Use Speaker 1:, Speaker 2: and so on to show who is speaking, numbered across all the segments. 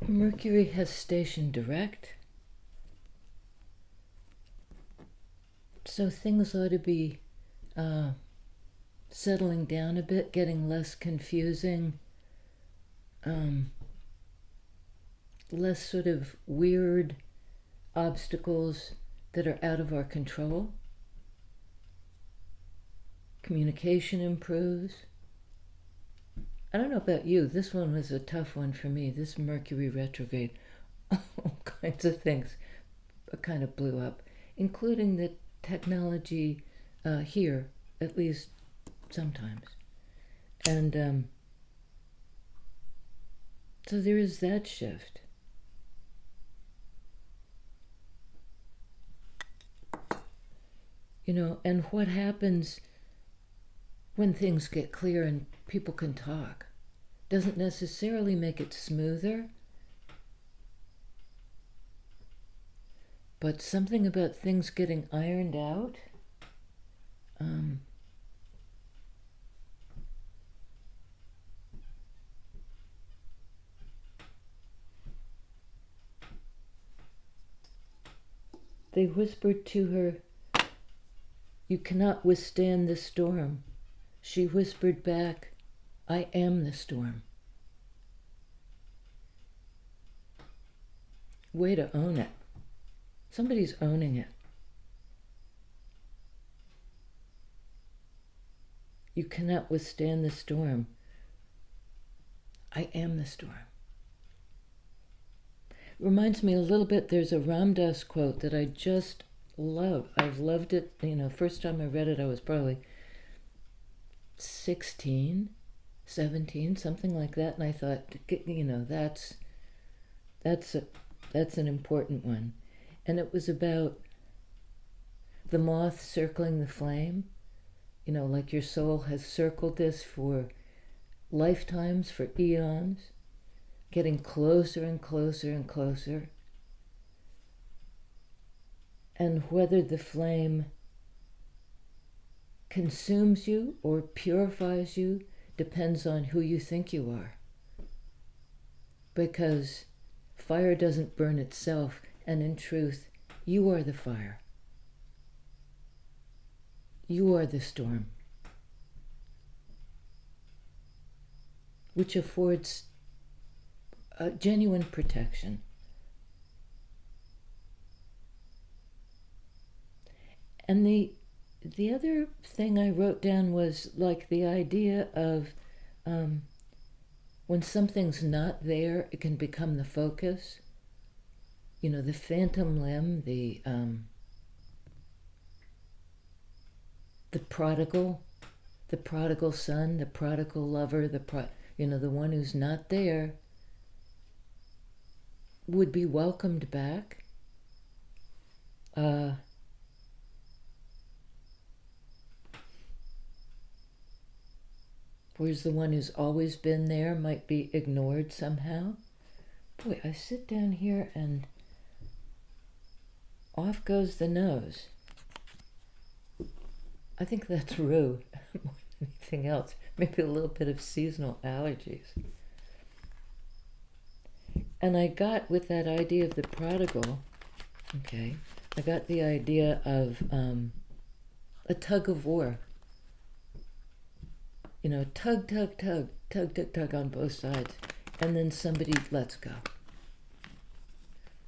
Speaker 1: Mercury has station direct, so things ought to be settling down a bit, getting less confusing, less sort of weird obstacles that are out of our control. Communication improves. I don't know about you, this one was a tough one for me, this Mercury retrograde. All kinds of things kind of blew up, including the technology here, at least sometimes. And so there is that shift. And what happens when things get clear and people can talk doesn't necessarily make it smoother, but something about things getting ironed out. They whispered to her, "You cannot withstand the storm." She whispered back, "I am the storm." Way to own it. Somebody's owning it. You cannot withstand the storm. I am the storm. Reminds me a little bit, there's a Ram Dass quote that I just love. I've loved it. First time I read it, I was probably 16, 17, something like that. And I thought, that's an important one. And it was about the moth circling the flame. Like your soul has circled this for lifetimes, for eons, getting closer and closer and closer. And whether the flame consumes you or purifies you depends on who you think you are. Because fire doesn't burn itself, and in truth, you are the fire. You are the storm, which affords genuine protection. And the other thing I wrote down was like the idea of when something's not there, it can become the focus. The phantom limb, the prodigal son, the prodigal lover, the one who's not there, would be welcomed back. Whereas the one who's always been there might be ignored somehow. Boy, I sit down here and off goes the nose. I think that's rue more than anything else. Maybe a little bit of seasonal allergies. And I got, with that idea of the prodigal, I got the idea of a tug of war. Tug, tug, tug, tug, tug, tug on both sides. And then somebody lets go.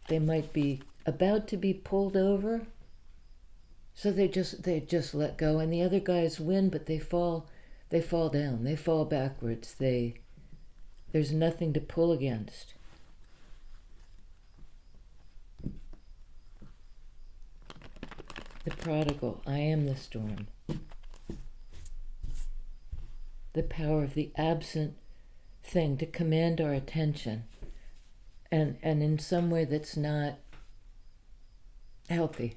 Speaker 1: They might be about to be pulled over, so they just let go, and the other guys win, but they fall down, they fall backwards. There's nothing to pull against. The prodigal, I am the storm. The power of the absent thing to command our attention, and in some way that's not healthy.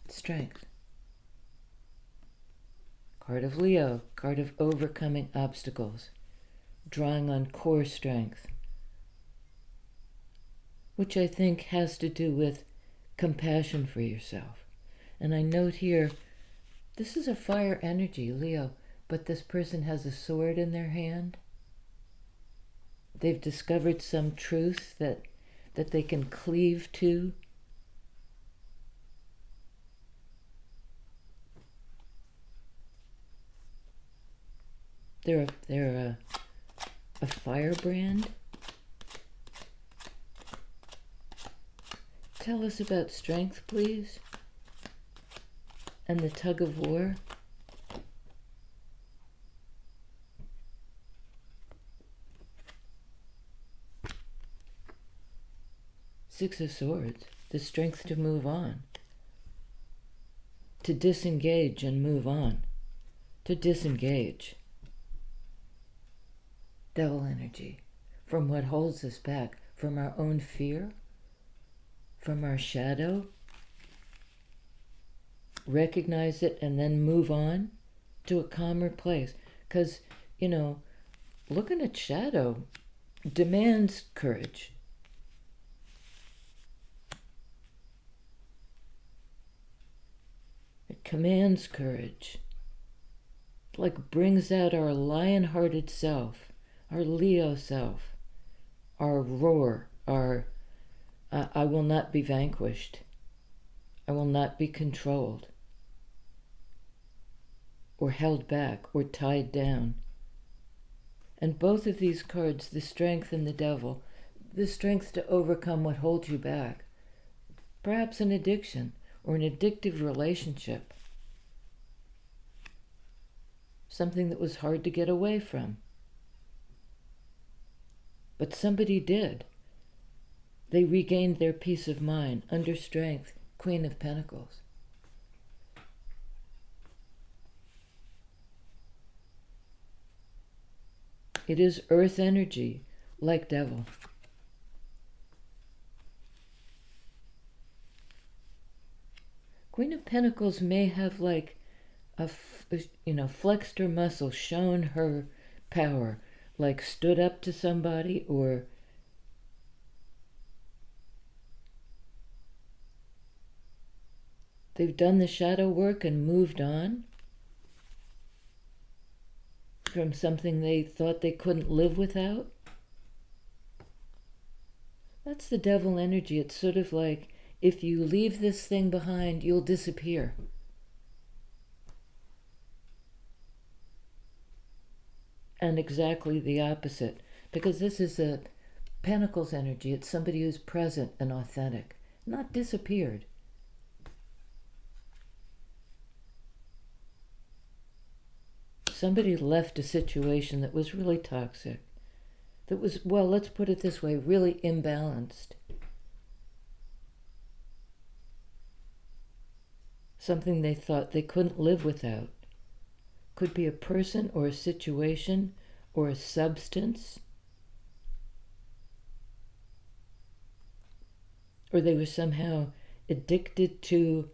Speaker 1: Strength. Card of Leo, card of overcoming obstacles, drawing on core strength, which I think has to do with compassion for yourself. And I note here, this is a fire energy, Leo, but this person has a sword in their hand. They've discovered some truth that they can cleave to. They're a firebrand. Tell us about strength, please, and the tug of war. Six of Swords, the strength to move on, to disengage and move on, to disengage. Devil energy, from what holds us back, from our own fear, from our shadow. Recognize it and then move on to a calmer place. Because, looking at shadow demands courage. It commands courage. It like brings out our lion-hearted self, our Leo self, our roar, our I will not be vanquished. I will not be controlled or held back or tied down. And both of these cards, the strength and the devil, the strength to overcome what holds you back, perhaps an addiction or an addictive relationship, something that was hard to get away from. But somebody did. They regained their peace of mind under strength. Queen of Pentacles. It is earth energy, like devil. Queen of Pentacles may have like flexed her muscle, shown her power, like stood up to somebody, or they've done the shadow work and moved on from something they thought they couldn't live without. That's the devil energy. It's sort of like, if you leave this thing behind, you'll disappear. And exactly the opposite, because this is a Pentacles energy. It's somebody who's present and authentic, not disappeared. Somebody left a situation that was really toxic, that was, well, let's put it this way, really imbalanced. Something they thought they couldn't live without. Could be a person or a situation or a substance. Or they were somehow addicted to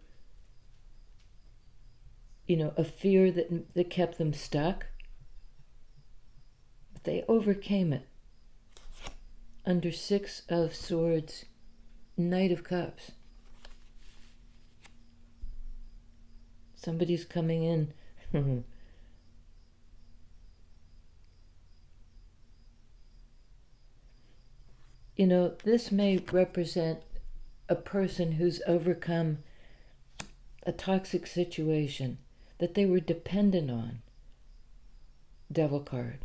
Speaker 1: a fear that kept them stuck. But they overcame it. Under Six of Swords, Knight of Cups. Somebody's coming in. This may represent a person who's overcome a toxic situation that they were dependent on. Devil card.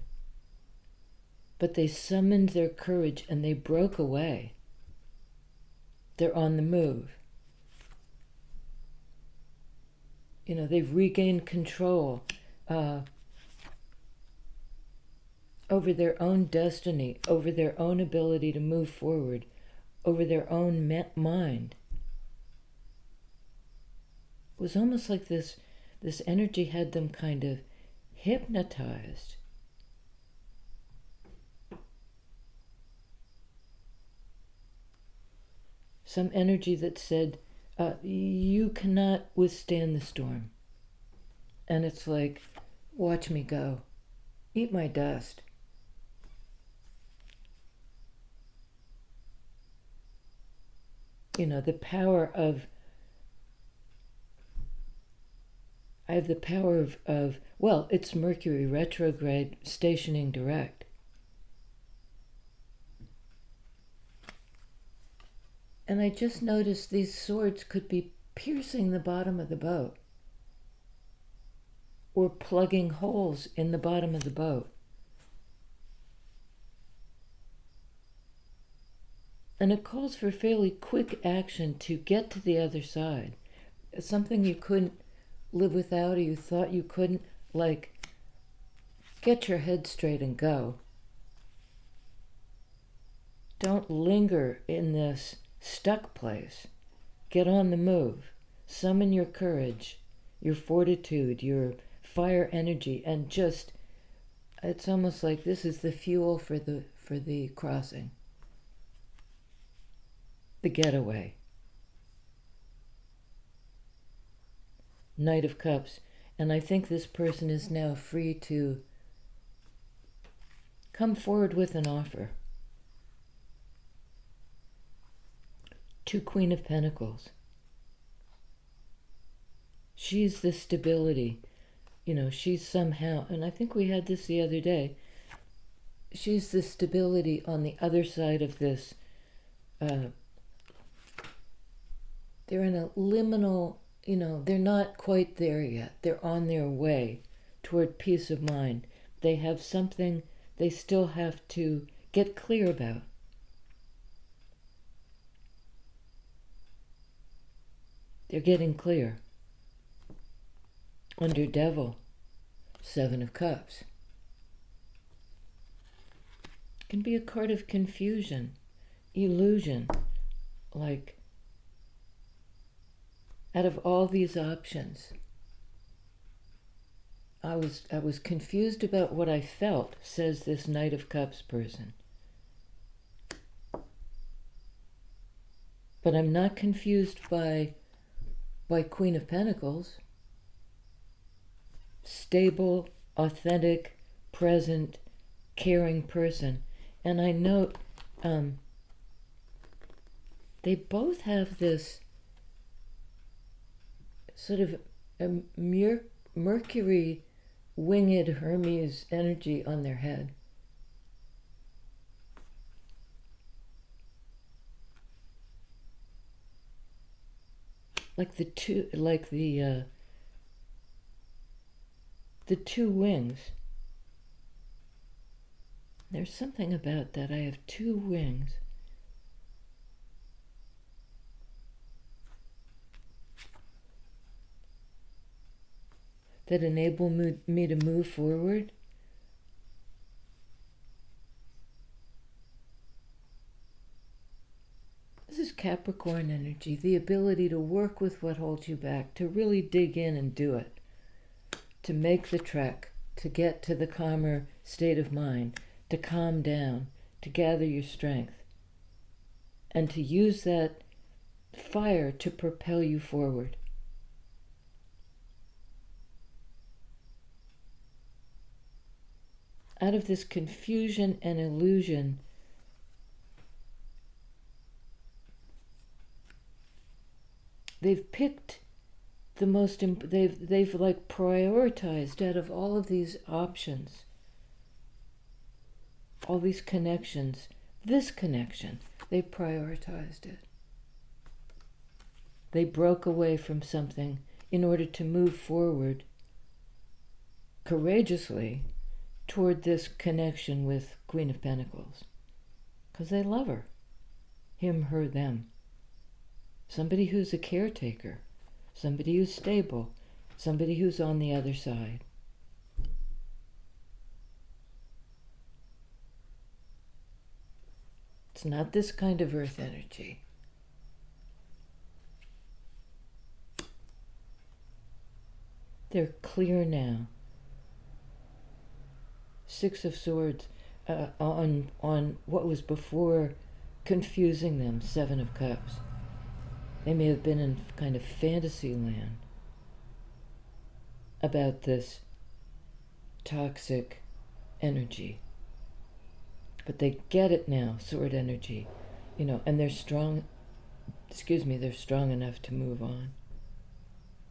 Speaker 1: But they summoned their courage and they broke away. They're on the move. They've regained control over their own destiny, over their own ability to move forward, over their own mind. It was almost like this energy had them kind of hypnotized. Some energy that said, you cannot withstand the storm. And it's like, watch me go. Eat my dust. The power of, I have the power of, well, it's Mercury retrograde stationing direct. And I just noticed these swords could be piercing the bottom of the boat or plugging holes in the bottom of the boat. And it calls for fairly quick action to get to the other side. Something you couldn't live without, or you thought you couldn't, like, get your head straight and go. Don't linger in this stuck place. Get on the move. Summon your courage, your fortitude, your fire energy, and just, it's almost like this is the fuel for the crossing. The getaway. Knight of Cups. And I think this person is now free to come forward with an offer. To Queen of Pentacles. She's the stability. She's somehow, and I think we had this the other day, she's the stability on the other side of this. They're in a liminal, they're not quite there yet. They're on their way toward peace of mind. They have something they still have to get clear about. They're getting clear. Under Devil, 7 of Cups. It can be a card of confusion, illusion, like, out of all these options, I was confused about what I felt, says this Knight of Cups person. But I'm not confused by Queen of Pentacles. Stable, authentic, present, caring person. And I note they both have this sort of a Mercury winged Hermes energy on their head. Like the two wings. There's something about that. I have 2 wings. That enable me to move forward. This is Capricorn energy, the ability to work with what holds you back, to really dig in and do it, to make the trek, to get to the calmer state of mind, to calm down, to gather your strength, and to use that fire to propel you forward. Out of this confusion and illusion, they've picked the most, they've like prioritized out of all of these options, all these connections, this connection, they prioritized it. They broke away from something in order to move forward courageously toward this connection with Queen of Pentacles. Because they love her. Him, her, them. Somebody who's a caretaker. Somebody who's stable. Somebody who's on the other side. It's not this kind of earth energy. They're clear now. 6 of Swords on what was before confusing them, 7 of Cups. They may have been in kind of fantasy land about this toxic energy. But they get it now, sword energy, and they're strong, they're strong enough to move on.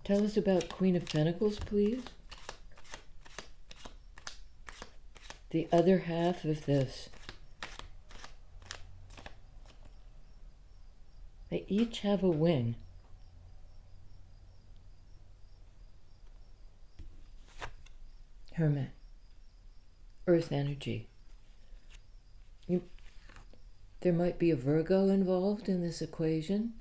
Speaker 1: Tell us about Queen of Pentacles, please. The other half of this. They each have a wing. Hermit, earth energy. There might be a Virgo involved in this equation.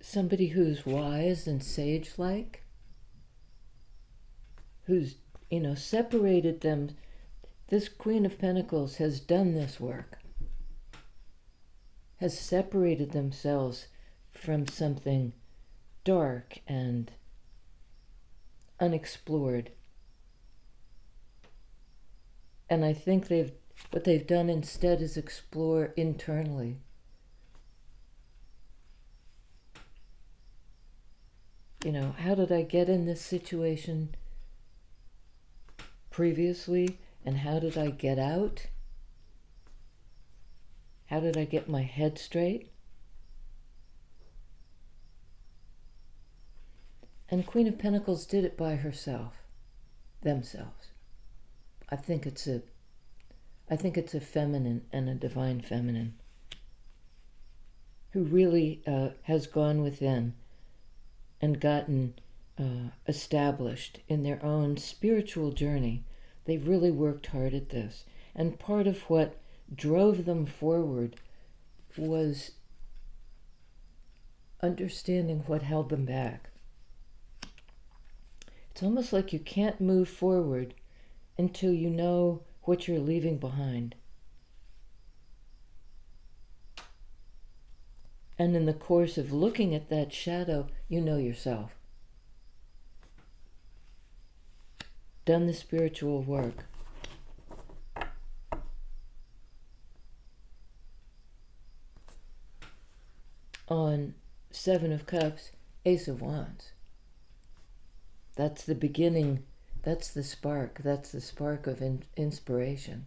Speaker 1: Somebody who's wise and sage-like, who's, separated them. This Queen of Pentacles has done this work, has separated themselves from something dark and unexplored. And I think what they've done instead is explore internally. How did I get in this situation previously, and how did I get out? How did I get my head straight? And Queen of Pentacles did it by themselves. I think it's a feminine and a divine feminine who really has gone within and gotten established in their own spiritual journey. They've really worked hard at this. And part of what drove them forward was understanding what held them back. It's almost like you can't move forward until you know what you're leaving behind. And in the course of looking at that shadow, you know yourself. Done the spiritual work. On Seven of Cups, Ace of Wands. That's the beginning, that's the spark of inspiration.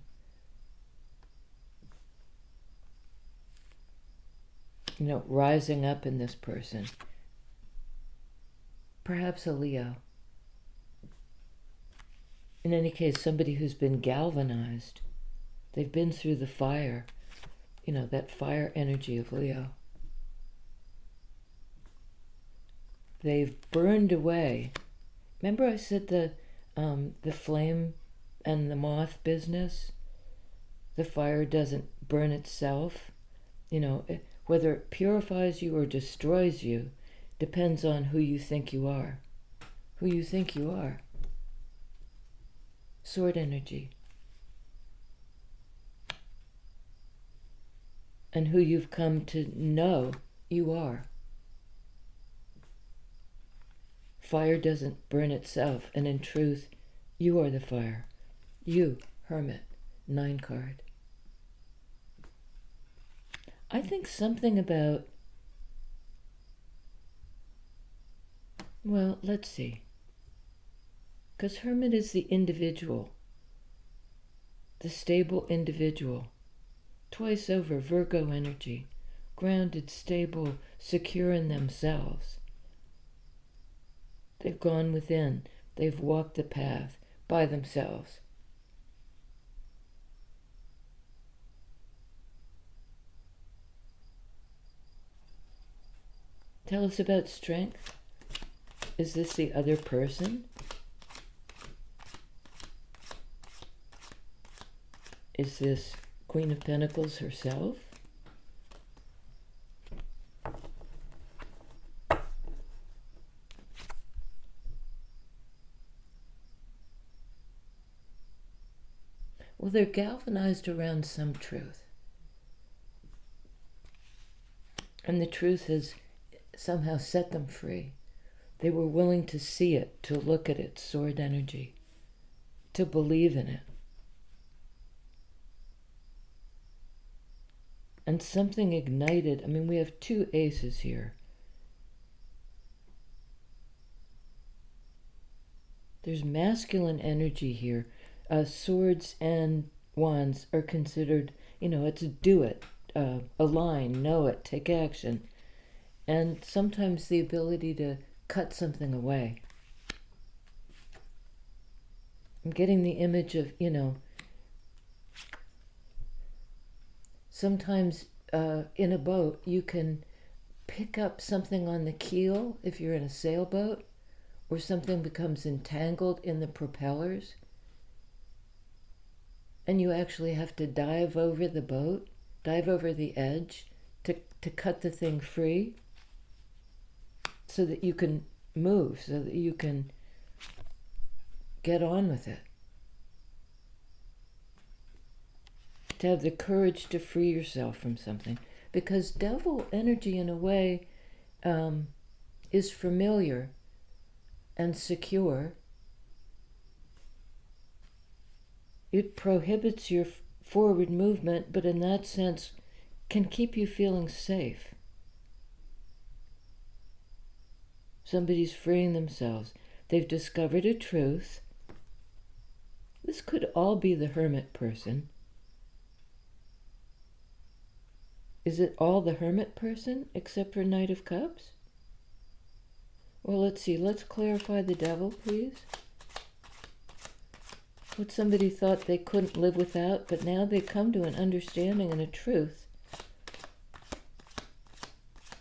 Speaker 1: Rising up in this person. Perhaps a Leo. In any case, somebody who's been galvanized. They've been through the fire, that fire energy of Leo. They've burned away. Remember I said the flame and the moth business? The fire doesn't burn itself. Whether it purifies you or destroys you depends on who you think you are. Who you think you are. Sword energy. And who you've come to know you are. Fire doesn't burn itself, and in truth, you are the fire. You, Hermit, 9 card. I think something about, well, let's see. Because Hermit is the individual, the stable individual. Twice over, Virgo energy, grounded, stable, secure in themselves. They've gone within. They've walked the path by themselves. Tell us about strength. Is this the other person? Is this Queen of Pentacles herself? Well, they're galvanized around some truth. And the truth has somehow set them free. They were willing to see it, to look at it, sword energy, to believe in it. And something ignited. We have 2 aces here. There's masculine energy here. Swords and wands are considered, it's do it, align, know it, take action. And sometimes the ability to cut something away. I'm getting the image of, sometimes in a boat you can pick up something on the keel if you're in a sailboat, or something becomes entangled in the propellers, and you actually have to dive over the boat, dive over the edge to cut the thing free so that you can move, so that you can get on with it. To have the courage to free yourself from something. Because devil energy, in a way, is familiar and secure. It prohibits your forward movement, but in that sense can keep you feeling safe. Somebody's freeing themselves. They've discovered a truth. This could all be the hermit person. Is it all the hermit person except for Knight of Cups? Well, let's see. Let's clarify the devil, please. What somebody thought they couldn't live without, but now they come to an understanding and a truth.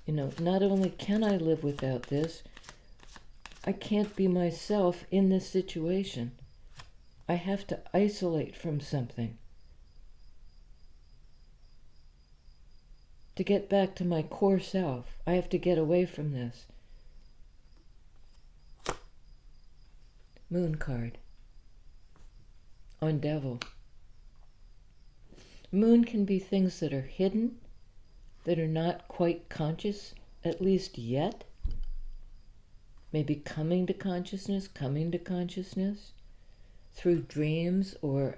Speaker 1: You know, not only can I live without this, I can't be myself in this situation. I have to isolate from something to get back to my core self. I have to get away from this. Moon card on devil. Moon can be things that are hidden, that are not quite conscious, at least yet. Maybe coming to consciousness through dreams, or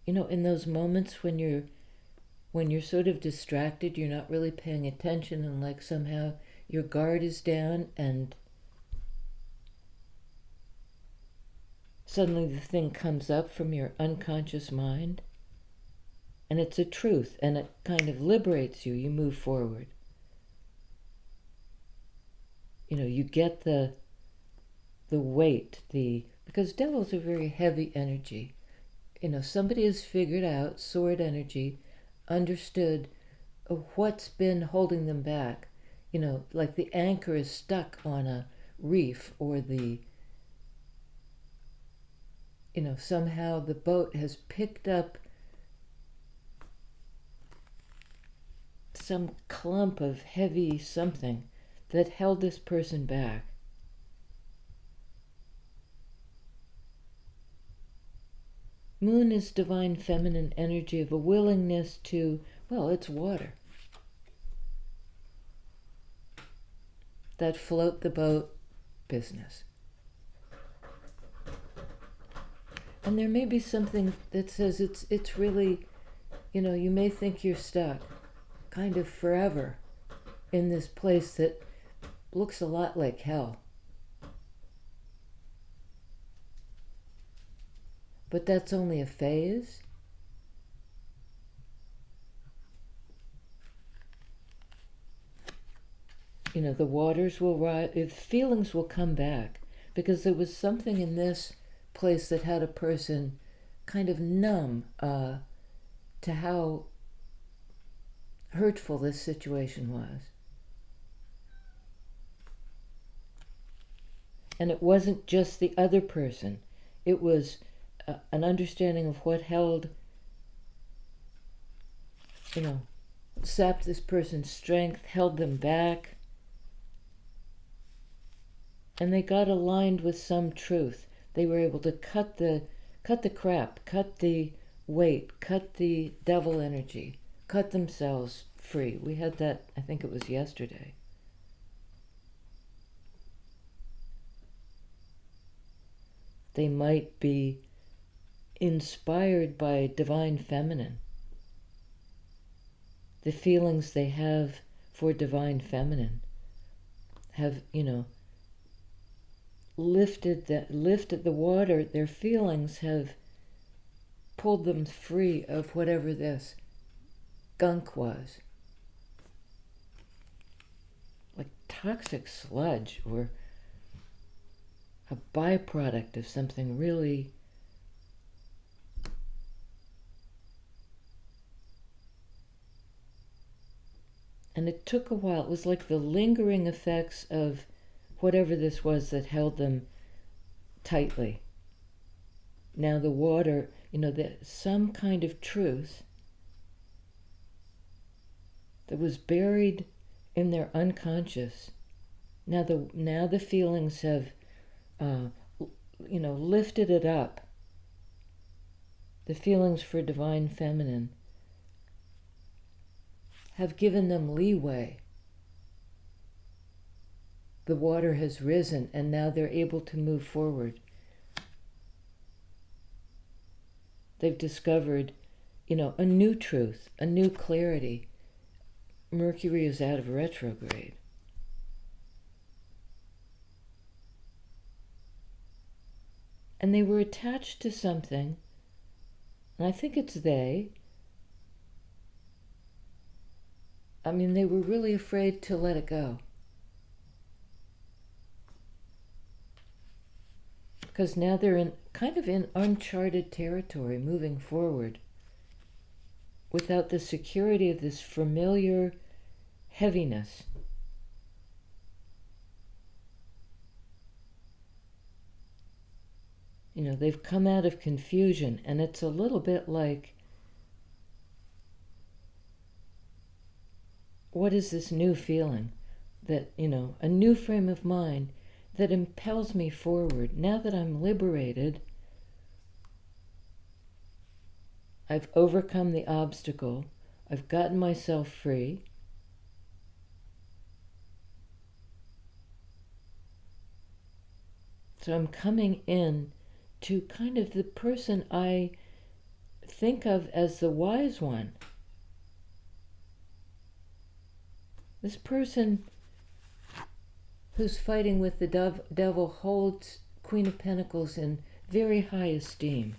Speaker 1: in those moments when you're sort of distracted, you're not really paying attention, and like somehow your guard is down, and suddenly the thing comes up from your unconscious mind, and it's a truth, and it kind of liberates you. You move forward. You get the weight, because devils are very heavy energy. Somebody has figured out sword energy, understood what's been holding them back. Like the anchor is stuck on a reef, or somehow the boat has picked up some clump of heavy something that held this person back. Moon is divine feminine energy of a willingness to, it's water. That float the boat business. And there may be something that says it's really, you may think you're stuck kind of forever in this place that looks a lot like hell. But that's only a phase. The waters will rise, feelings will come back, because there was something in this place that had a person kind of numb to how hurtful this situation was. And it wasn't just the other person. It was an understanding of what held, sapped this person's strength, held them back. And they got aligned with some truth. They were able to cut the crap, cut the weight, cut the devil energy, cut themselves free. We had that, I think it was yesterday. They might be inspired by divine feminine. The feelings they have for divine feminine have, lifted the water. Their feelings have pulled them free of whatever this gunk was. Like toxic sludge, or a byproduct of something really And it took a while. It was like the lingering effects of whatever this was that held them tightly. Now the water, some kind of truth that was buried in their unconscious. Now the feelings have, lifted it up. The feelings for divine feminine have given them leeway. The water has risen, and now they're able to move forward. They've discovered, a new truth, a new clarity. Mercury is out of retrograde. And they were attached to something, and I think it's they. They were really afraid to let it go. Because now they're in uncharted territory, moving forward, without the security of this familiar heaviness. They've come out of confusion, and it's a little bit like, what is this new feeling? That, a new frame of mind that impels me forward. Now that I'm liberated, I've overcome the obstacle, I've gotten myself free. So I'm coming in to kind of the person I think of as the wise one. This person who's fighting with the devil holds Queen of Pentacles in very high esteem.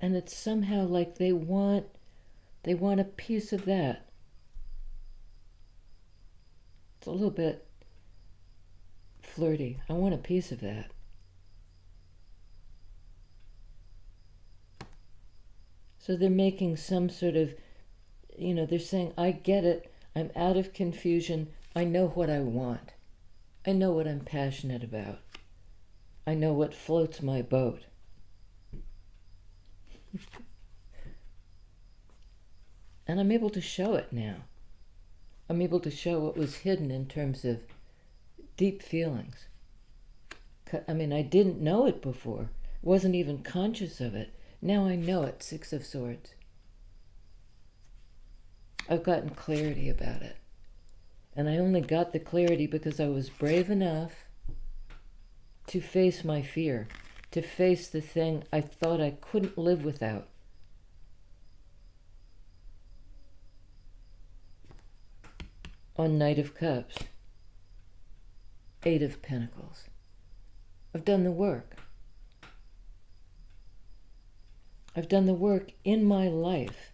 Speaker 1: And it's somehow like they want a piece of that. It's a little bit flirty. I want a piece of that. So they're making some sort of, they're saying, I get it. I'm out of confusion. I know what I want. I know what I'm passionate about. I know what floats my boat. And I'm able to show it now. I'm able to show what was hidden in terms of deep feelings. I didn't know it before. Wasn't even conscious of it. Now I know it, Six of Swords. I've gotten clarity about it. And I only got the clarity because I was brave enough to face my fear, to face the thing I thought I couldn't live without. On Knight of Cups, Eight of Pentacles. I've done the work. I've done the work in my life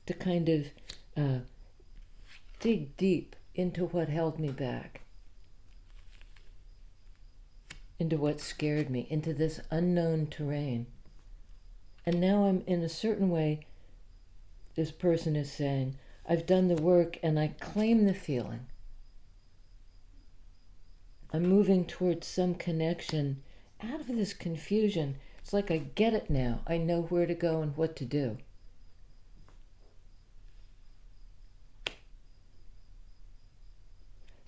Speaker 1: to kind of dig deep into what held me back, into what scared me, into this unknown terrain. And now I'm, in a certain way, this person is saying, I've done the work and I claim the feeling. I'm moving towards some connection out of this confusion. It's like I get it now. I know where to go and what to do.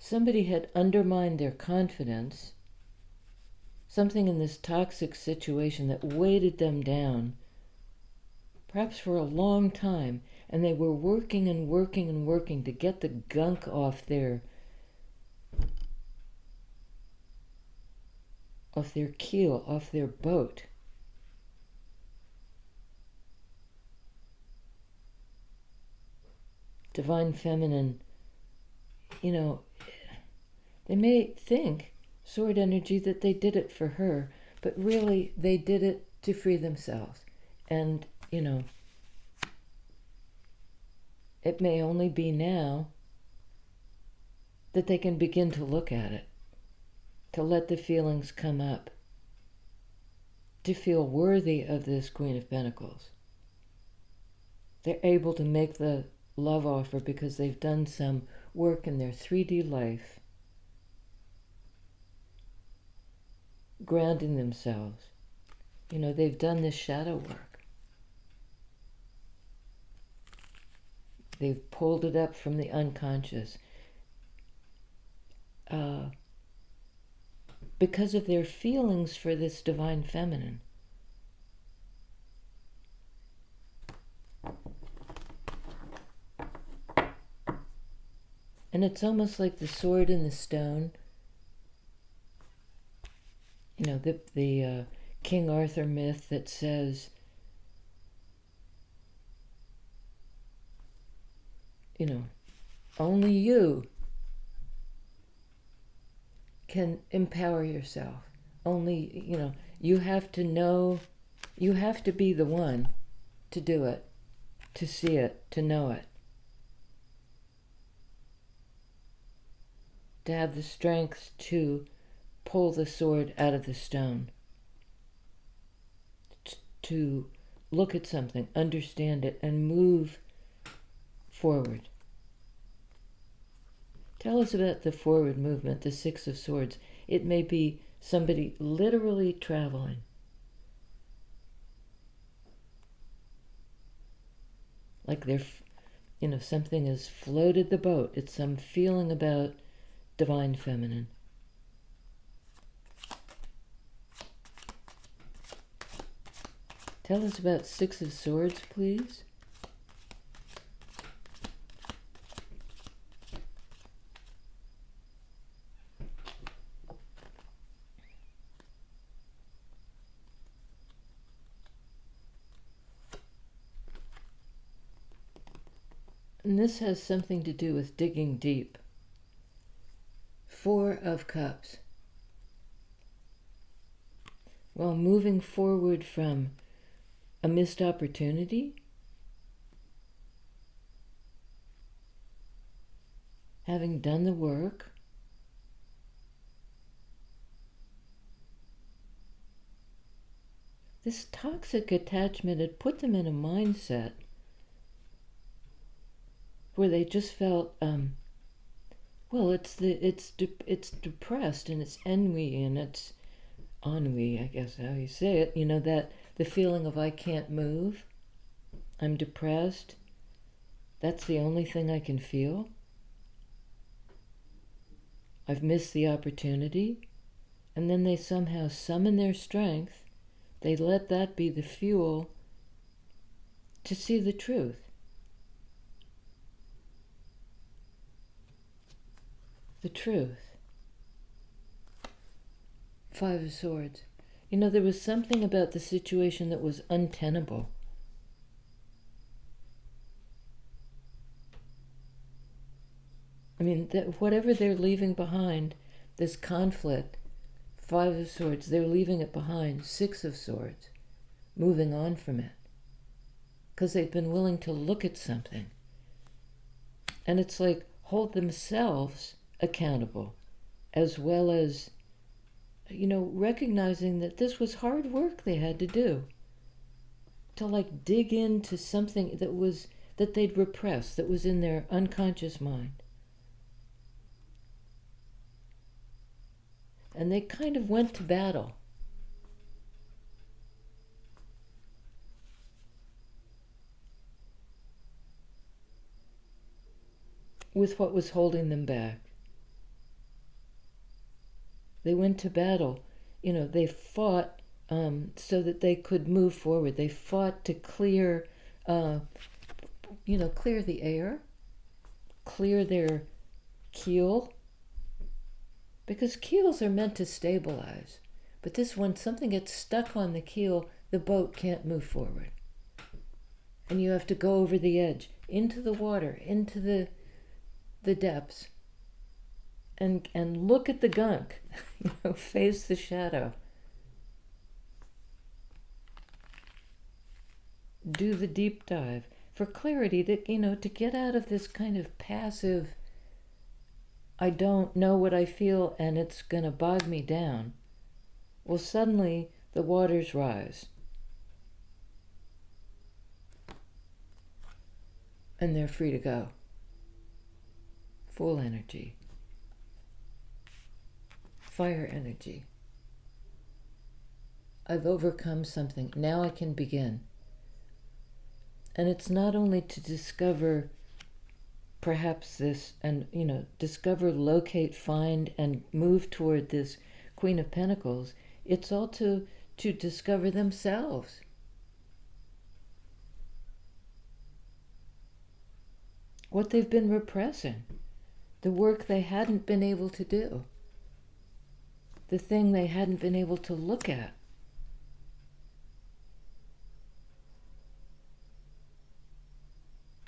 Speaker 1: Somebody had undermined their confidence, something in this toxic situation that weighted them down, perhaps for a long time, and they were working and working and working to get the gunk off their keel, off their boat. Divine Feminine, they may think, Sword Energy, that they did it for her, but really they did it to free themselves. And, it may only be now that they can begin to look at it, to let the feelings come up, to feel worthy of this Queen of Pentacles. They're able to make the love offer because they've done some work in their 3D life, grounding themselves. They've done this shadow work. They've pulled it up from the unconscious. Because of their feelings for this divine feminine. And it's almost like the sword and the stone. The King Arthur myth that says, only you can empower yourself. Only, you have to know, you have to be the one to do it, to see it, to know it. To have the strength to pull the sword out of the stone. To look at something, understand it, and move forward. Tell us about the forward movement, the Six of Swords. It may be somebody literally traveling. Like something has floated the boat. It's some feeling about divine feminine. Tell us about Six of Swords, please. And this has something to do with digging deep. Four of Cups. Well, moving forward from a missed opportunity, having done the work, this toxic attachment had put them in a mindset where they just felt, it's depressed and it's ennui and it's ennui, I guess how you say it, that the feeling of I can't move, I'm depressed, that's the only thing I can feel. I've missed the opportunity. And then they somehow summon their strength. They let that be the fuel to see the truth. The truth. Five of Swords. There was something about the situation that was untenable. Whatever they're leaving behind, this conflict, Five of Swords, they're leaving it behind. Six of Swords, moving on from it. Because they've been willing to look at something. And it's like hold themselves accountable, as well as, recognizing that this was hard work they had to do. To dig into something that they'd repressed, that was in their unconscious mind. And they kind of went to battle. With what was holding them back. They went to battle. They fought so that they could move forward. They fought to clear the air, clear their keel. Because keels are meant to stabilize. But this one, something gets stuck on the keel, the boat can't move forward. And you have to go over the edge, into the water, into the depths, and look at the gunk, face the shadow. Do the deep dive for clarity, to get out of this kind of passive, I don't know what I feel and it's going to bog me down. Well, suddenly the waters rise. And they're free to go. Full energy. Fire energy. I've overcome something. Now I can begin. And it's not only to discover perhaps this and, discover, locate, find, and move toward this Queen of Pentacles. It's also to discover themselves. What they've been repressing. The work they hadn't been able to do. The thing they hadn't been able to look at.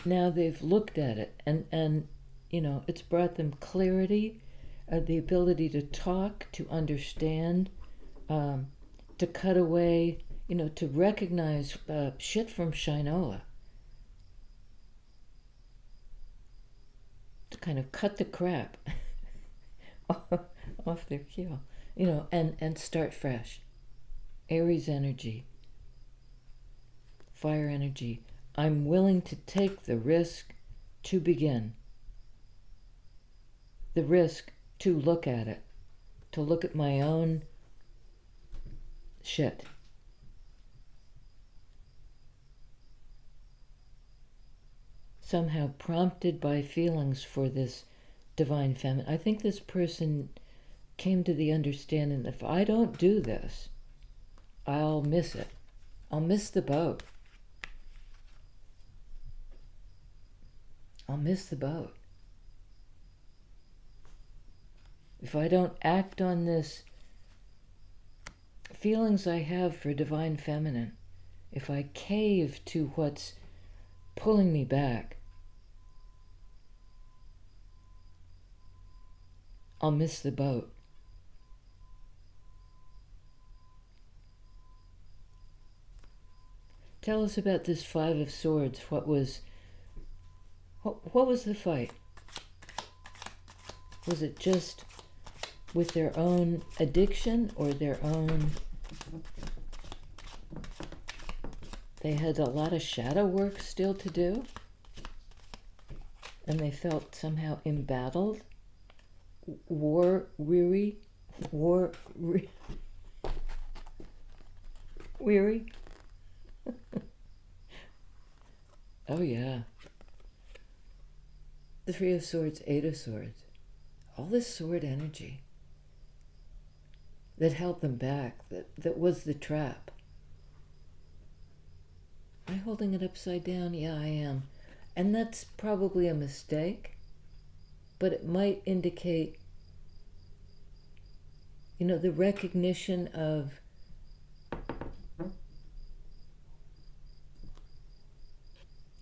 Speaker 1: Now they've looked at it and it's brought them clarity, the ability to talk, to understand, to cut away, to recognize shit from Shinola. To kind of cut the crap off their keel, and start fresh. Aries energy. Fire energy. I'm willing to take the risk to begin. The risk to look at it. To look at my own shit. Somehow prompted by feelings for this divine feminine. I think this person came to the understanding that if I don't do this, I'll miss it. I'll miss the boat. I'll miss the boat. If I don't act on this feelings I have for divine feminine, if I cave to what's pulling me back, I'll miss the boat. Tell us about this Five of Swords. What was the fight? Was it just with their own addiction or their own... They had a lot of shadow work still to do? And they felt somehow embattled? Weary? Oh yeah. The Three of Swords, Eight of Swords. All this sword energy that held them back, that was the trap. Am I holding it upside down? Yeah, I am. And that's probably a mistake, but it might indicate, the recognition of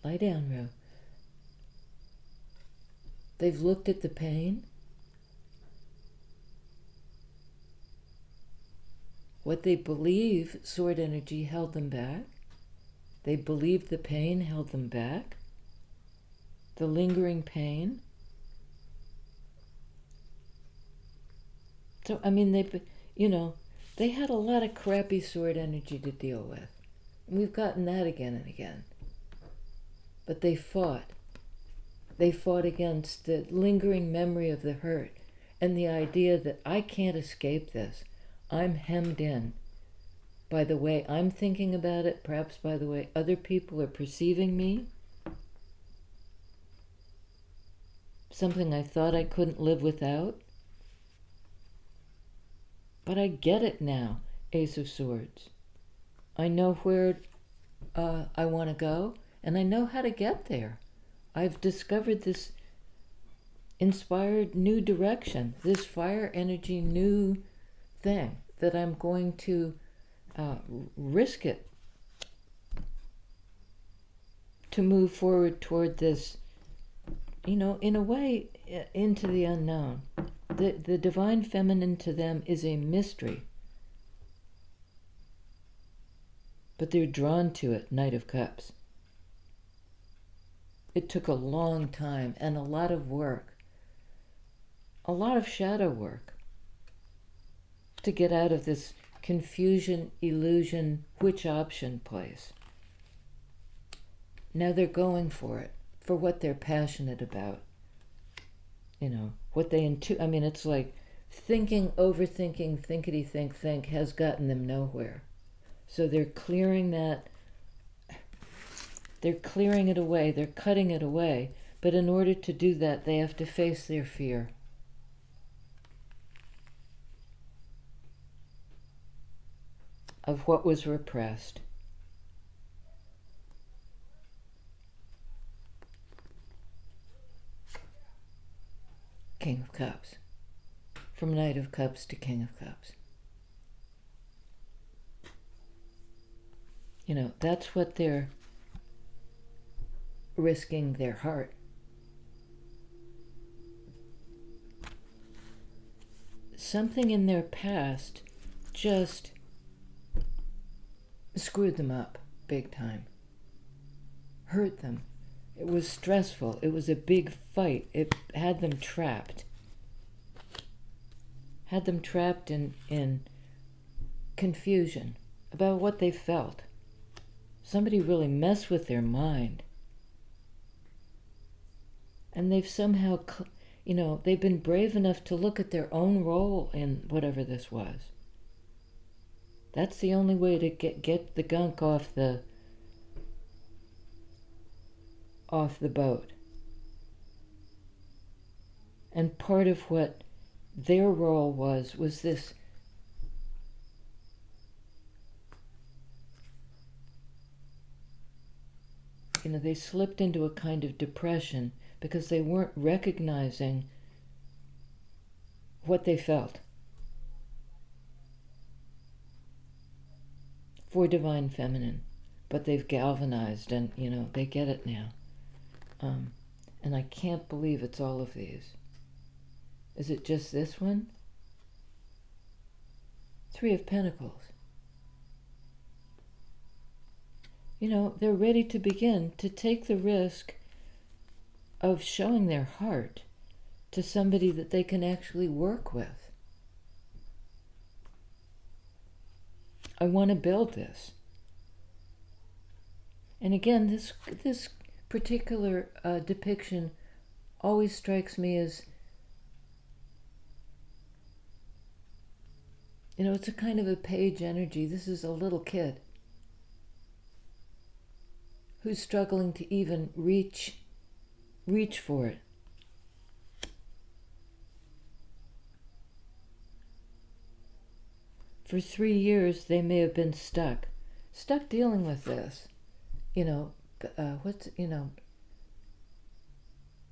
Speaker 1: lie down, Ro. They've looked at the pain. What they believe, sword energy, held them back. They believed the pain held them back. The lingering pain. So, they had a lot of crappy sword energy to deal with. And we've gotten that again and again. But they fought. They fought against the lingering memory of the hurt and the idea that I can't escape this. I'm hemmed in by the way I'm thinking about it, perhaps by the way other people are perceiving me. Something I thought I couldn't live without. But I get it now, Ace of Swords. I know where I want to go, and I know how to get there. I've discovered this inspired new direction, this fire energy new thing that I'm going to risk it to move forward toward this, in a way, into the unknown. The divine feminine to them is a mystery. But they're drawn to it, Knight of Cups. It took a long time and a lot of work, a lot of shadow work, to get out of this confusion, illusion, which option plays. Now they're going for it, for what they're passionate about. What they it's like thinking, overthinking, think has gotten them nowhere. So they're clearing it away, they're cutting it away, but in order to do that, they have to face their fear. Of what was repressed. King of Cups. From Knight of Cups to King of Cups. That's what they're risking their heart. Something in their past just screwed them up big time. Hurt them. It was stressful. It was a big fight. It had them trapped. Had them trapped in confusion about what they felt. Somebody really messed with their mind. And they've somehow, they've been brave enough to look at their own role in whatever this was. That's the only way to get the gunk off the boat. And part of what their role was this they slipped into a kind of depression because they weren't recognizing what they felt for divine feminine, but they've galvanized and they get it now. And I can't believe it's all of these. Is it just this one? Three of Pentacles. They're ready to begin to take the risk of showing their heart to somebody that they can actually work with. I want to build this. And again, this particular depiction always strikes me as, it's a kind of a page energy. This is a little kid who's struggling to even reach for it. For 3 years, they may have been stuck dealing with this.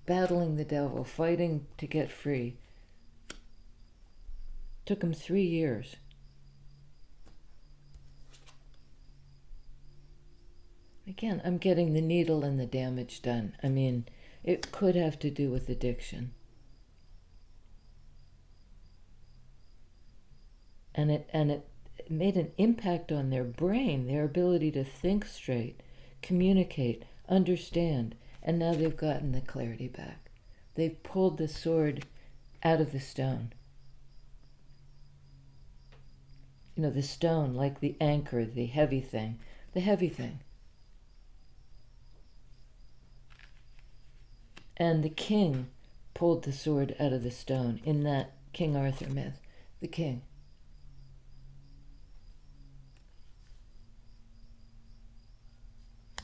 Speaker 1: Battling the devil, fighting to get free. Took them 3 years. Again, I'm getting the needle and the damage done. It could have to do with addiction. And it made an impact on their brain, their ability to think straight, communicate, understand, and now they've gotten the clarity back. They've pulled the sword out of the stone. The stone, like the anchor, the heavy thing. And the king pulled the sword out of the stone in that King Arthur myth. The king.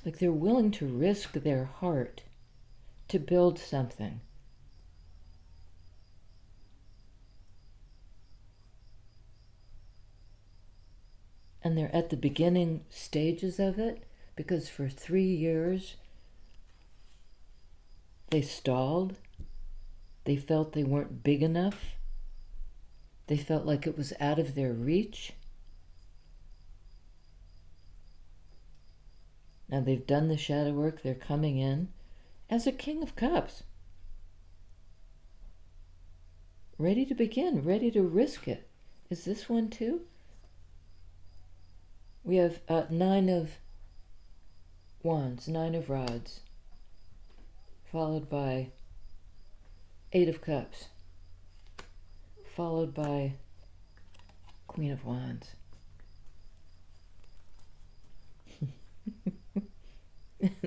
Speaker 1: Like they're willing to risk their heart to build something. And they're at the beginning stages of it because for 3 years they stalled. They felt they weren't big enough. They felt like it was out of their reach. Now they've done the shadow work. They're coming in as a King of Cups. Ready to begin, ready to risk it. Is this one too? We have 9 of Wands, 9 of Rods, followed by 8 of Cups, followed by Queen of Wands.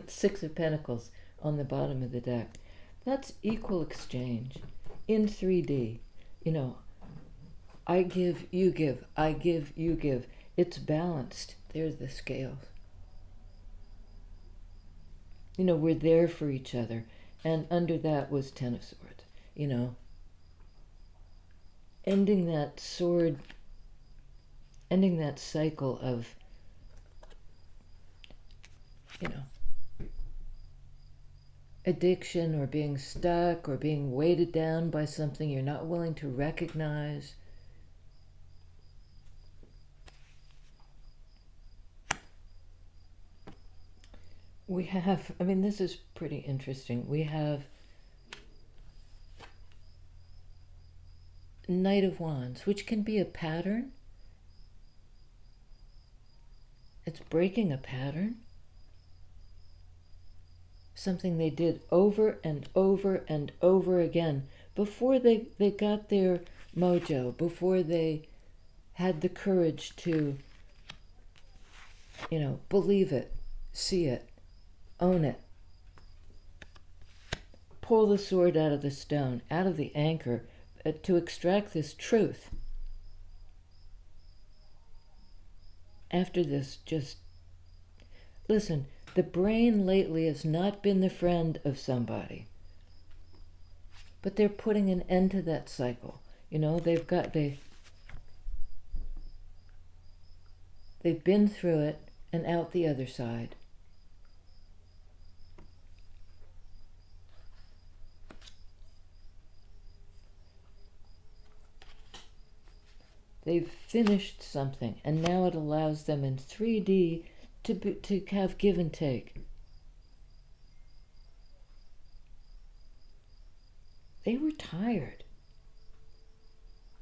Speaker 1: Six of Pentacles on the bottom of the deck. That's equal exchange in 3D. You know, I give, you give, I give, you give. It's balanced. There's the scales. You know, we're there for each other. And under that was Ten of Swords. You know, ending that cycle of, you know, addiction or being stuck or being weighted down by something you're not willing to recognize. We have, I mean, this is pretty interesting. We have Knight of Wands, which can be a pattern. It's breaking a pattern. Something they did over and over and over again before they got their mojo, before they had the courage to, you know, believe it, see it, own it. Pull the sword out of the stone, out of the anchor, to extract this truth. After this, just listen, the brain lately has not been the friend of somebody. But they're putting an end to that cycle. You know, they've been through it and out the other side. They've finished something, and now it allows them in 3D to have give and take. They were tired.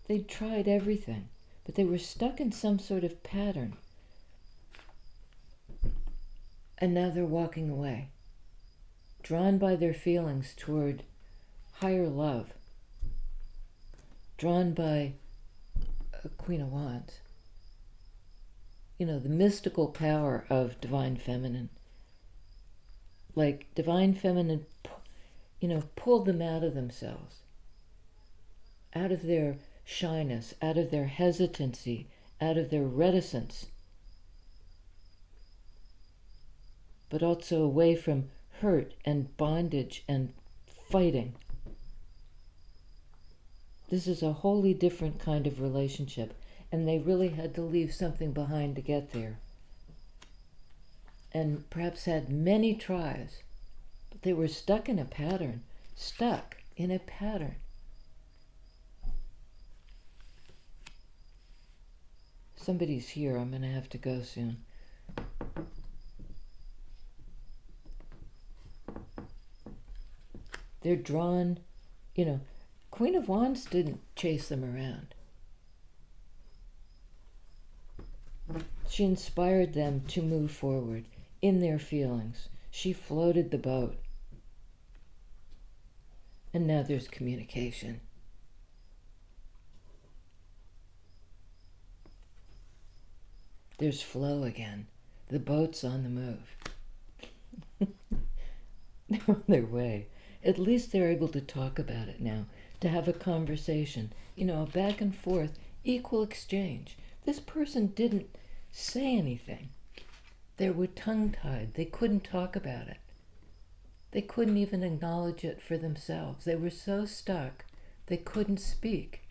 Speaker 1: They'd tried everything, but they were stuck in some sort of pattern. And now they're walking away, drawn by their feelings toward higher love, drawn by a Queen of Wands. You know, the mystical power of Divine Feminine. Like Divine Feminine, you know, pulled them out of themselves, out of their shyness, out of their hesitancy, out of their reticence, but also away from hurt and bondage and fighting. This is a wholly different kind of relationship, and they really had to leave something behind to get there. And perhaps had many tries, but they were stuck in a pattern. Somebody's here. I'm going to have to go soon. They're drawn, you know, Queen of Wands didn't chase them around. She inspired them to move forward in their feelings. She floated the boat. And now there's communication. There's flow again. The boat's on the move. They're on their way. At least they're able to talk about it now, to have a conversation. You know, a back and forth, equal exchange. This person didn't say anything. They were tongue-tied. They couldn't talk about it. They couldn't even acknowledge it for themselves. They were so stuck, they couldn't speak.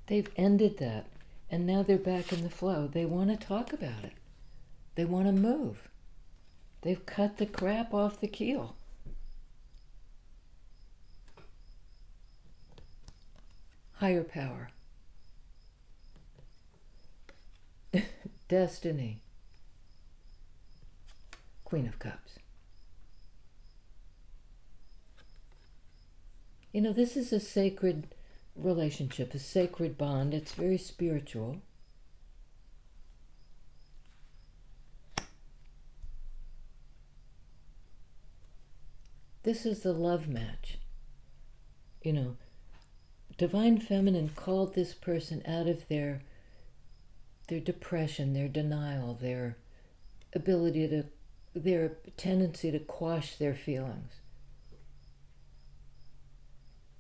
Speaker 1: They've ended that, and now they're back in the flow. They want to talk about it. They want to move. They've cut the crap off the keel. Higher power. Destiny. Queen of Cups. You know, this is a sacred relationship, a sacred bond. It's very spiritual. This is the love match. You know, Divine Feminine called this person out of their depression, their denial, their ability to, their tendency to quash their feelings.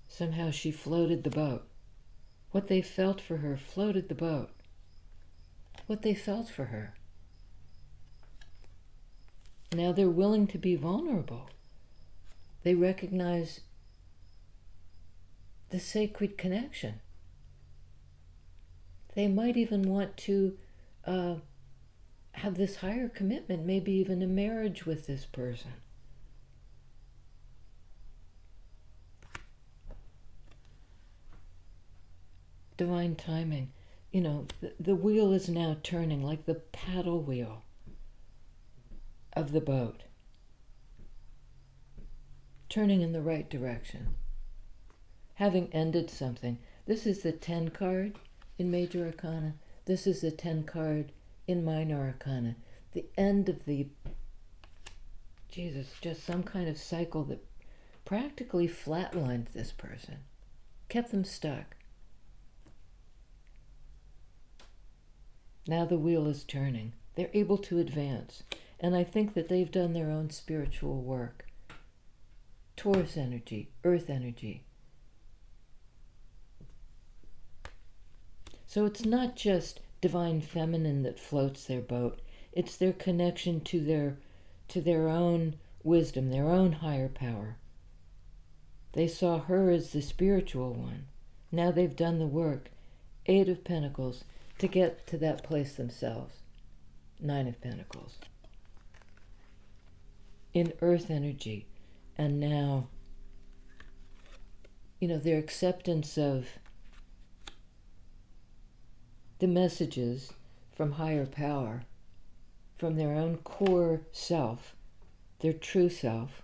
Speaker 1: Somehow she floated the boat. What they felt for her floated the boat. What they felt for her. Now they're willing to be vulnerable. They recognize the sacred connection. They might even want to have this higher commitment, maybe even a marriage with this person. Divine timing. You know, the wheel is now turning like the paddle wheel of the boat. Turning in the right direction. Having ended something. This is the 10 card in Major Arcana. This is the 10 card in Minor Arcana. The end of the, just some kind of cycle that practically flatlined this person. Kept them stuck. Now the wheel is turning. They're able to advance. And I think that they've done their own spiritual work. Taurus energy, earth energy. So it's not just Divine Feminine that floats their boat. It's their connection to their own wisdom, their own higher power. They saw her as the spiritual one. Now they've done the work. 8 of Pentacles. To get to that place themselves. 9 of Pentacles. In earth energy. And now, their acceptance of the messages from higher power, from their own core self, their true self.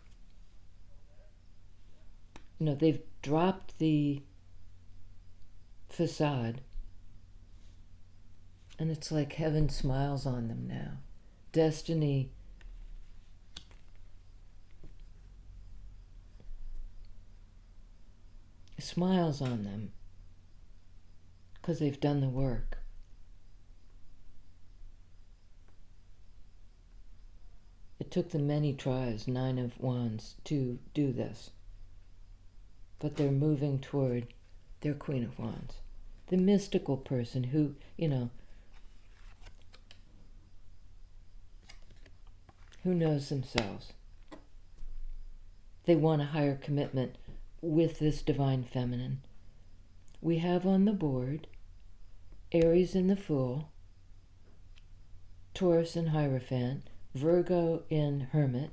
Speaker 1: They've dropped the facade. And it's like heaven smiles on them now. Destiny smiles on them because they've done the work. It took them many tries, 9 of Wands, to do this. But they're moving toward their Queen of Wands. The mystical person who, who knows themselves. They want a higher commitment with this Divine Feminine. We have on the board Aries in the Fool, Taurus in Hierophant, Virgo in Hermit,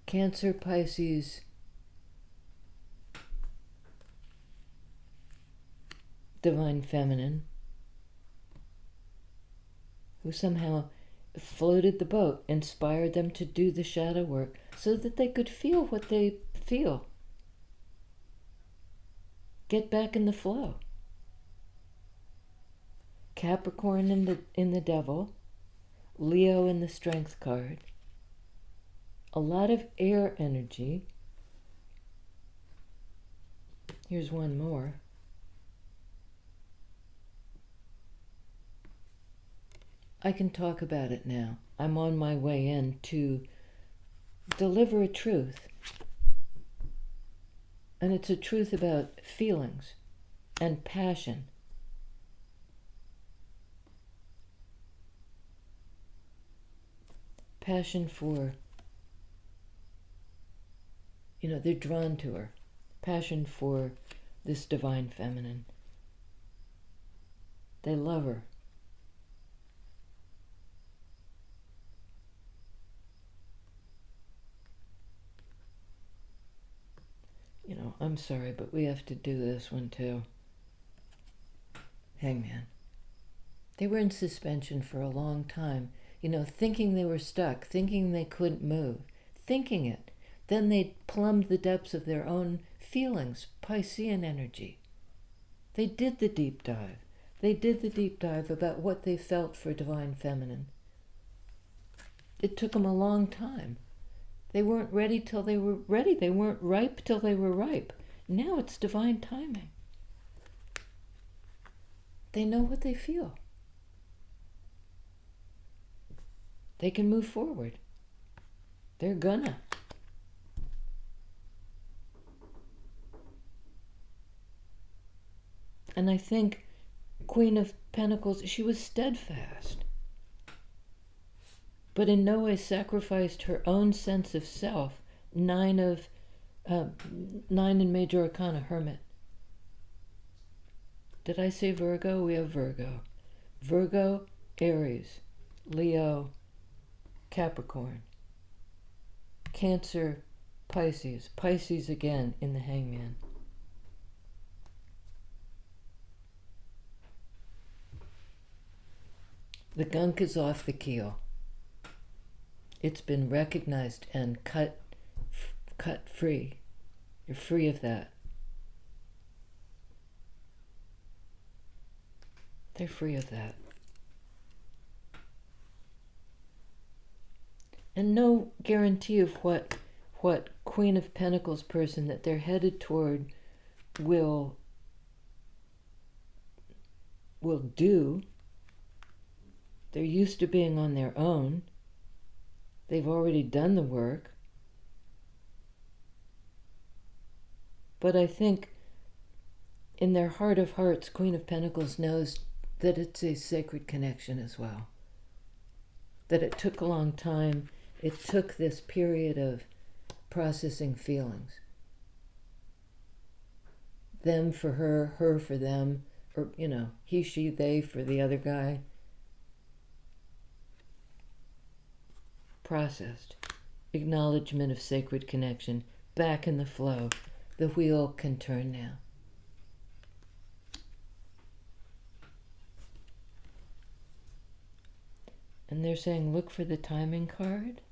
Speaker 1: Cancer, Pisces, Divine Feminine, who somehow floated the boat, inspired them to do the shadow work so that they could feel what they feel. Get back in the flow. Capricorn in the Devil, Leo in the Strength card. A lot of air energy. Here's one more. I can talk about it now. I'm on my way in to deliver a truth. And it's a truth about feelings and passion. Passion for, they're drawn to her. Passion for this Divine Feminine. They love her. I'm sorry, but we have to do this one too. Hangman. They were in suspension for a long time, thinking they were stuck, thinking they couldn't move, thinking it. Then they plumbed the depths of their own feelings, Piscean energy. They did the deep dive. They did the deep dive about what they felt for Divine Feminine. It took them a long time. They weren't ready till they were ready. They weren't ripe till they were ripe. Now it's divine timing. They know what they feel. They can move forward. They're gonna. And I think Queen of Pentacles, she was steadfast, but in no way sacrificed her own sense of self. Nine in Major Arcana, Hermit. Did I say Virgo? We have Virgo. Virgo, Aries, Leo, Capricorn, Cancer, Pisces. Pisces again in the Hangman. The gunk is off the keel. It's been recognized and cut free. You're free of that. They're free of that. And no guarantee of what Queen of Pentacles person that they're headed toward will do. They're used to being on their own. They've already done the work. But I think in their heart of hearts, Queen of Pentacles knows that it's a sacred connection as well. That it took a long time. It took this period of processing feelings. Them for her, her for them, or, he, she, they for the other guy. Processed. Acknowledgement of sacred connection. Back in the flow. The wheel can turn now. And they're saying, look for the timing card.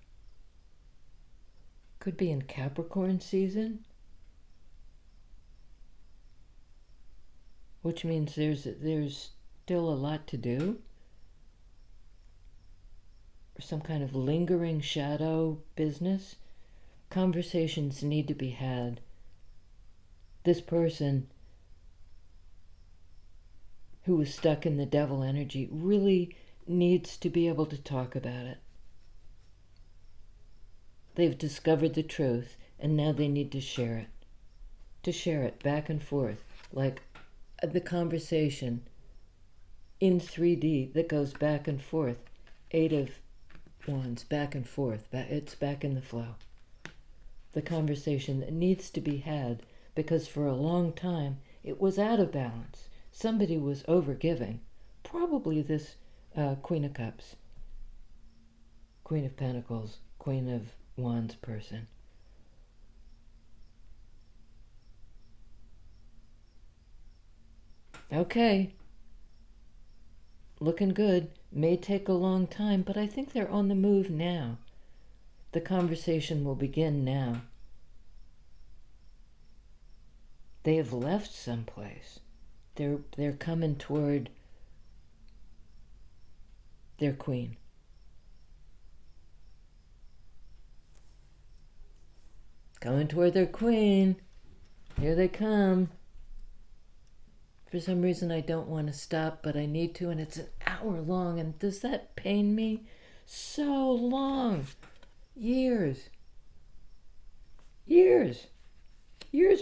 Speaker 1: Could be in Capricorn season. Which means there's still a lot to do. Or some kind of lingering shadow business. Conversations need to be had. This person who was stuck in the devil energy really needs to be able to talk about it. They've discovered the truth, and now they need to share it. To share it back and forth, like the conversation in 3D that goes back and forth. 8 of Wands, back and forth. It's back in the flow. The conversation that needs to be had, because for a long time it was out of balance. Somebody was overgiving. Probably this Queen of Cups, Queen of Pentacles, Queen of Wands person. Okay. Looking good. May take a long time, but I think they're on the move now. The conversation will begin now. They have left someplace. They're coming toward their queen. Coming toward their queen. Here they come. For some reason I don't want to stop, but I need to, and it's an hour long, and does that pain me? So long. Years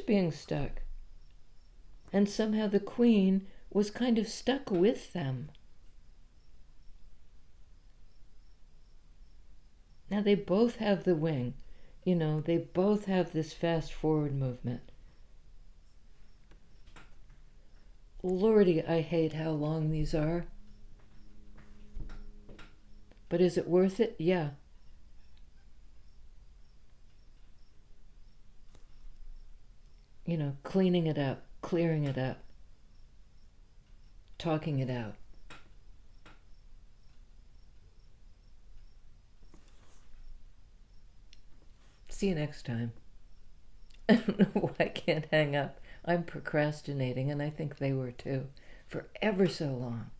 Speaker 1: being stuck. And somehow the queen was kind of stuck with them. Now they both have the wing. They both have this fast forward movement. Lordy, I hate how long these are. But is it worth it? Yeah. Cleaning it up, clearing it up, talking it out. See you next time. I don't know why I can't hang up. I'm procrastinating, and I think they were too, for ever so long.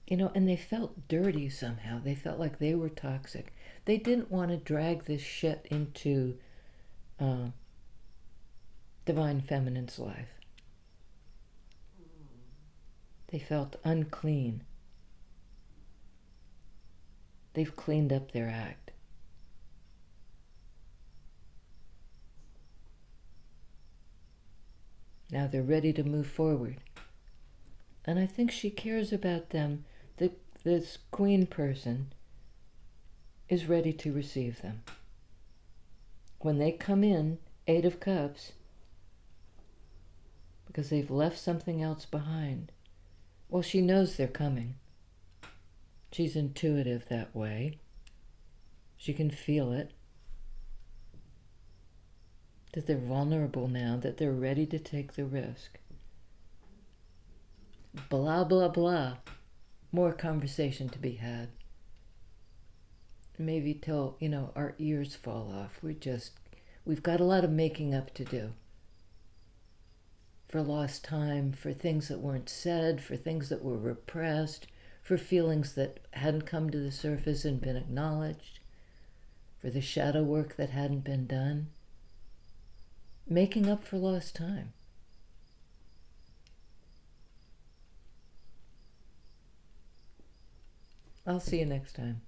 Speaker 1: And they felt dirty somehow. They felt like they were toxic. They didn't want to drag this shit into uh, Divine Feminine's life. They felt unclean. They've cleaned up their act. Now they're ready to move forward. And I think she cares about them. This queen person is ready to receive them. When they come in, 8 of Cups, because they've left something else behind. Well, she knows they're coming. She's intuitive that way. She can feel it. That they're vulnerable now, that they're ready to take the risk. Blah, blah, blah. More conversation to be had. Maybe till, our ears fall off. We've got a lot of making up to do. For lost time, for things that weren't said, for things that were repressed, for feelings that hadn't come to the surface and been acknowledged, for the shadow work that hadn't been done. Making up for lost time. I'll see you next time.